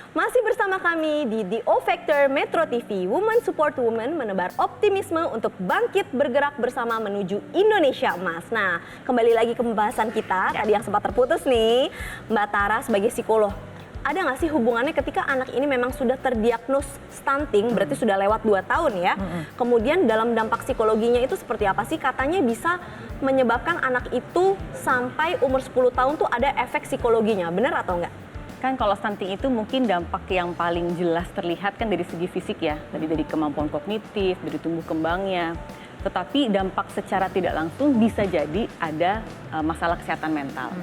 Masih bersama kami di The O Factor Metro TV, Women Support Women menebar optimisme untuk bangkit bergerak bersama menuju Indonesia Emas. Nah, kembali lagi ke pembahasan kita, tadi yang sempat terputus nih, Mbak Tara sebagai psikolog. Ada nggak sih hubungannya ketika anak ini memang sudah terdiagnos stunting, berarti sudah lewat 2 tahun ya. Kemudian dalam dampak psikologinya itu seperti apa sih? Katanya bisa menyebabkan anak itu sampai umur 10 tahun tuh ada efek psikologinya, benar atau enggak? Kan kalau stunting itu mungkin dampak yang paling jelas terlihat kan dari segi fisik ya, dari kemampuan kognitif, dari tumbuh kembangnya. Tetapi dampak secara tidak langsung bisa jadi ada masalah kesehatan mental.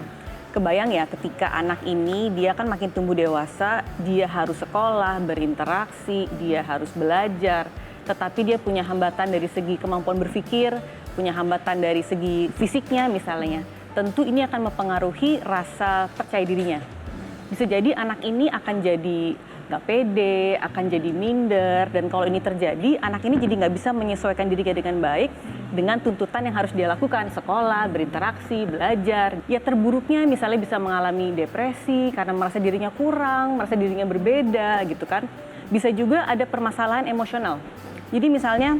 Kebayang ya ketika anak ini dia kan makin tumbuh dewasa, dia harus sekolah, berinteraksi, dia harus belajar. Tetapi dia punya hambatan dari segi kemampuan berpikir, punya hambatan dari segi fisiknya misalnya. Tentu ini akan mempengaruhi rasa percaya dirinya. Bisa jadi anak ini akan jadi nggak pede, akan jadi minder, dan kalau ini terjadi, anak ini jadi nggak bisa menyesuaikan dirinya dengan baik dengan tuntutan yang harus dia lakukan, sekolah, berinteraksi, belajar. Ya terburuknya misalnya bisa mengalami depresi karena merasa dirinya kurang, merasa dirinya berbeda gitu kan. Bisa juga ada permasalahan emosional. Jadi misalnya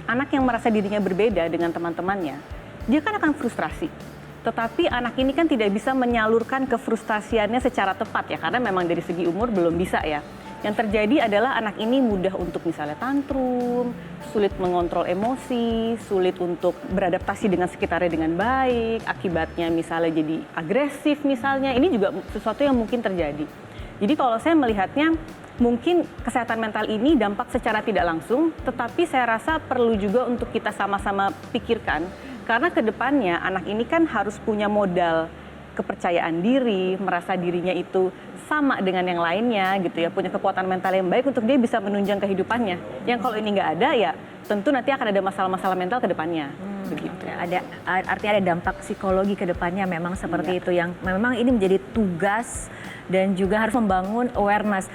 anak yang merasa dirinya berbeda dengan teman-temannya, dia kan akan frustrasi. Tetapi anak ini kan tidak bisa menyalurkan kefrustasiannya secara tepat ya, karena memang dari segi umur belum bisa ya. Yang terjadi adalah anak ini mudah untuk misalnya tantrum, sulit mengontrol emosi, sulit untuk beradaptasi dengan sekitarnya dengan baik, akibatnya misalnya jadi agresif misalnya, ini juga sesuatu yang mungkin terjadi. Jadi kalau saya melihatnya, mungkin kesehatan mental ini dampak secara tidak langsung, tetapi saya rasa perlu juga untuk kita sama-sama pikirkan. Karena kedepannya anak ini kan harus punya modal kepercayaan diri, merasa dirinya itu sama dengan yang lainnya gitu ya, punya kekuatan mental yang baik untuk dia bisa menunjang kehidupannya. Yang kalau ini nggak ada ya tentu nanti akan ada masalah-masalah mental ke depannya. Begitu. Artinya ada dampak psikologi ke depannya memang seperti itu yang memang ini menjadi tugas dan juga harus membangun awareness.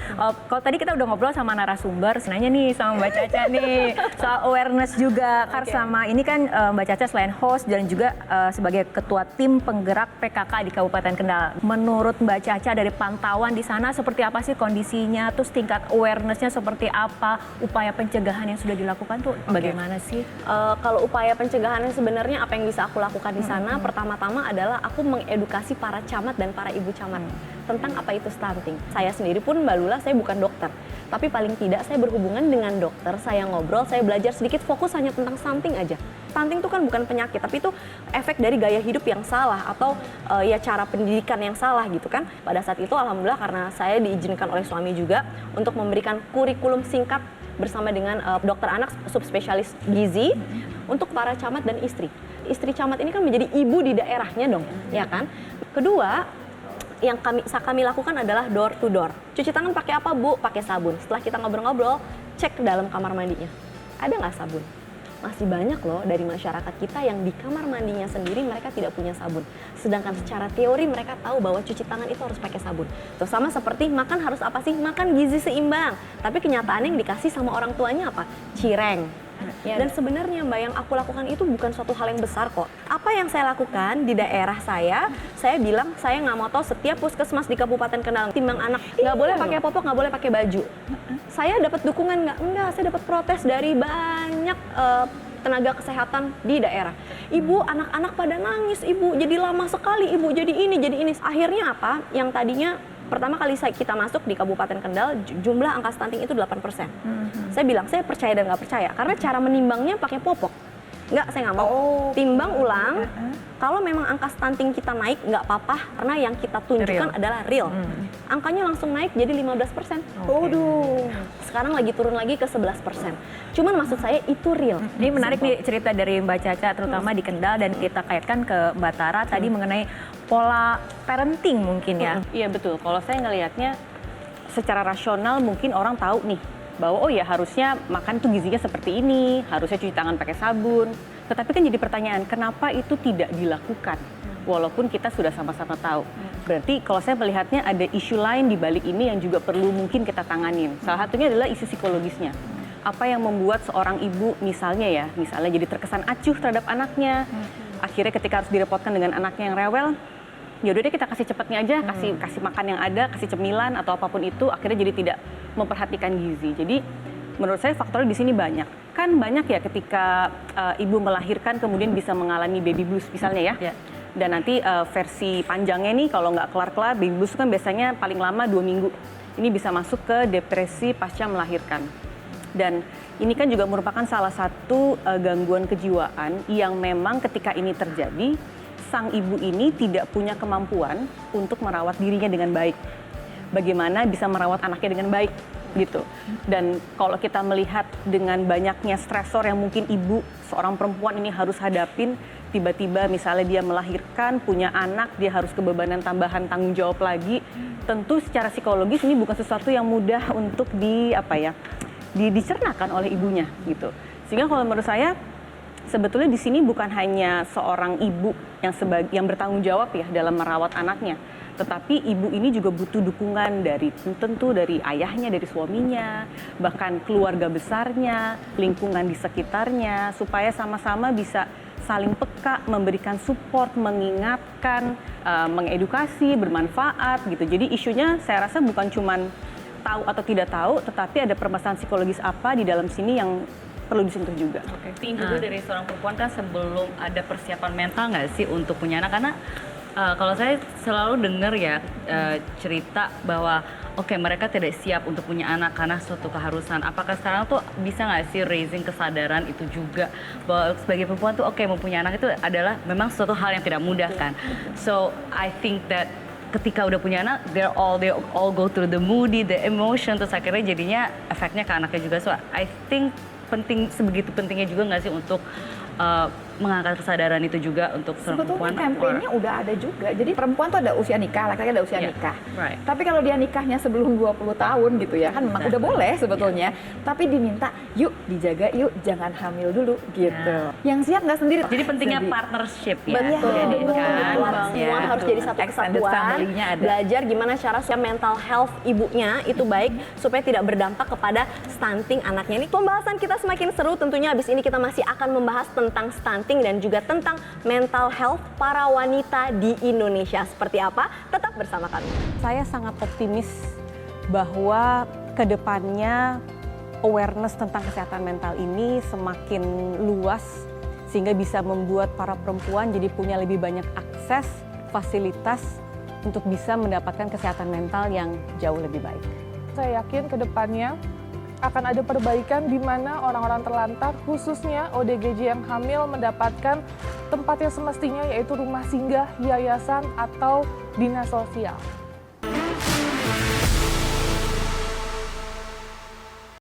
Kalau tadi kita udah ngobrol sama narasumber, senanya nih sama Mbak Caca nih soal awareness juga. Karena selama ini kan Mbak Caca selain host dan juga sebagai ketua tim penggerak PKK di Kabupaten Kendal. Menurut Mbak Caca dari pantauan di sana seperti apa sih kondisinya? Terus tingkat awareness-nya seperti apa? Upaya pencegahan yang sudah dilakukan tuh bagaimana sih? Kalau upaya pencegahannya sebenarnya apa yang bisa aku lakukan di sana? Pertama-tama adalah aku mengedukasi para camat dan para ibu camat tentang apa itu stunting. Saya sendiri pun Mbak Lula, saya bukan dokter. Tapi paling tidak saya berhubungan dengan dokter, saya ngobrol, saya belajar sedikit, fokus hanya tentang stunting aja. Stunting itu kan bukan penyakit, tapi itu efek dari gaya hidup yang salah atau ya cara pendidikan yang salah gitu kan. Pada saat itu alhamdulillah karena saya diizinkan oleh suami juga untuk memberikan kurikulum singkat bersama dengan dokter anak subspesialis gizi untuk para camat dan istri. Istri camat ini kan menjadi ibu di daerahnya dong, ya kan? Kedua, yang kami lakukan adalah door to door. Cuci tangan pakai apa, Bu? Pakai sabun. Setelah kita ngobrol-ngobrol, cek ke dalam kamar mandinya. Ada nggak sabun? Masih banyak loh dari masyarakat kita yang di kamar mandinya sendiri mereka tidak punya sabun. Sedangkan secara teori mereka tahu bahwa cuci tangan itu harus pakai sabun. Terus sama seperti makan harus apa sih? Makan gizi seimbang. Tapi kenyataannya yang dikasih sama orang tuanya apa? Cireng. Dan sebenarnya Mbak, yang aku lakukan itu bukan suatu hal yang besar kok. Apa yang saya lakukan di daerah saya bilang saya nggak mau tahu setiap puskesmas di Kabupaten Kendal timbang anak, nggak boleh pakai popok, nggak boleh pakai baju. Saya dapat dukungan enggak, saya dapat protes dari banyak tenaga kesehatan di daerah. Ibu, anak-anak pada nangis, Ibu, jadi lama sekali, Ibu, jadi ini. Akhirnya apa? Yang tadinya pertama kali kita masuk di Kabupaten Kendal, jumlah angka stunting itu 8%. Saya bilang, saya percaya dan nggak percaya. Karena cara menimbangnya pakai popok. Nggak, saya nggak mau. Timbang ulang, kalau memang angka stunting kita naik, nggak apa-apa. Karena yang kita tunjukkan adalah real. Angkanya langsung naik jadi 15%. Waduh, sekarang lagi turun lagi ke 11%. Cuman maksud saya itu real. Ini menarik nih cerita dari Mbak Caca, terutama di Kendal, dan kita kaitkan ke Mbak Tara tadi mengenai pola parenting mungkin ya. Iya betul, kalau saya ngelihatnya secara rasional mungkin orang tahu nih bahwa oh ya harusnya makan tuh gizinya seperti ini, harusnya cuci tangan pakai sabun. Tetapi kan jadi pertanyaan, kenapa itu tidak dilakukan? Walaupun kita sudah sama-sama tahu. Berarti kalau saya melihatnya ada isu lain di balik ini yang juga perlu mungkin kita tanganin. Salah satunya adalah isu psikologisnya. Apa yang membuat seorang ibu misalnya jadi terkesan acuh terhadap anaknya. Akhirnya ketika harus direpotkan dengan anaknya yang rewel, ya udah deh kita kasih cepatnya aja, kasih makan yang ada, kasih cemilan atau apapun itu, akhirnya jadi tidak memperhatikan gizi. Jadi menurut saya faktornya di sini banyak. Kan banyak ya ketika ibu melahirkan kemudian bisa mengalami baby blues misalnya ya. Dan nanti versi panjangnya nih kalau nggak kelar-kelar, baby blues kan biasanya paling lama 2 minggu. Ini bisa masuk ke depresi pasca melahirkan. Dan ini kan juga merupakan salah satu gangguan kejiwaan yang memang ketika ini terjadi, sang ibu ini tidak punya kemampuan untuk merawat dirinya dengan baik. Bagaimana bisa merawat anaknya dengan baik gitu. Dan kalau kita melihat dengan banyaknya stresor yang mungkin ibu seorang perempuan ini harus hadapin, tiba-tiba misalnya dia melahirkan, punya anak, dia harus kebebanan tambahan tanggung jawab lagi, tentu secara psikologis ini bukan sesuatu yang mudah untuk dicernakan oleh ibunya gitu. Sehingga kalau menurut saya sebetulnya di sini bukan hanya seorang ibu yang bertanggung jawab ya dalam merawat anaknya, tetapi ibu ini juga butuh dukungan dari ayahnya, dari suaminya, bahkan keluarga besarnya, lingkungan di sekitarnya, supaya sama-sama bisa saling peka, memberikan support, mengingatkan, mengedukasi, bermanfaat gitu. Jadi isunya saya rasa bukan cuman tahu atau tidak tahu, tetapi ada permasalahan psikologis apa di dalam sini yang perlu disentuh juga. Individu dari seorang perempuan kan sebelum ada persiapan mental nggak sih untuk punya anak? Karena kalau saya selalu dengar ya cerita bahwa mereka tidak siap untuk punya anak karena suatu keharusan. Apakah sekarang tuh bisa nggak sih raising kesadaran itu juga bahwa sebagai perempuan tuh mempunyai anak itu adalah memang suatu hal yang tidak mudah kan. So I think that ketika udah punya anak, they all go through the moody, the emotion, terus akhirnya jadinya efeknya ke anaknya juga. So I think sebegitu pentingnya juga nggak sih untuk mengangkat kesadaran itu juga untuk perempuan? Sebetulnya kampanye udah ada juga. Jadi perempuan tuh ada usia nikah, laki-laki ada usia nikah. Right. Tapi kalau dia nikahnya sebelum 20 tahun gitu ya, kan memang udah boleh sebetulnya. Tapi diminta, yuk dijaga yuk, jangan hamil dulu gitu. Yang siap nggak sendiri. Jadi pentingnya partnership ya. Betul, semua harus jadi satu Extended kesatuan. family-nya ada. Belajar gimana cara supaya mental health ibunya itu baik supaya tidak berdampak kepada stunting anaknya. Ini pembahasan kita semakin seru tentunya. Habis ini kita masih akan membahas tentang stunting dan juga tentang mental health para wanita di Indonesia. Seperti apa? Tetap bersama kami. Saya sangat optimis bahwa kedepannya awareness tentang kesehatan mental ini semakin luas sehingga bisa membuat para perempuan jadi punya lebih banyak akses, fasilitas untuk bisa mendapatkan kesehatan mental yang jauh lebih baik. Saya yakin ke depannya akan ada perbaikan di mana orang-orang terlantar, khususnya ODGJ yang hamil mendapatkan tempat yang semestinya yaitu rumah singgah, yayasan, atau dinas sosial.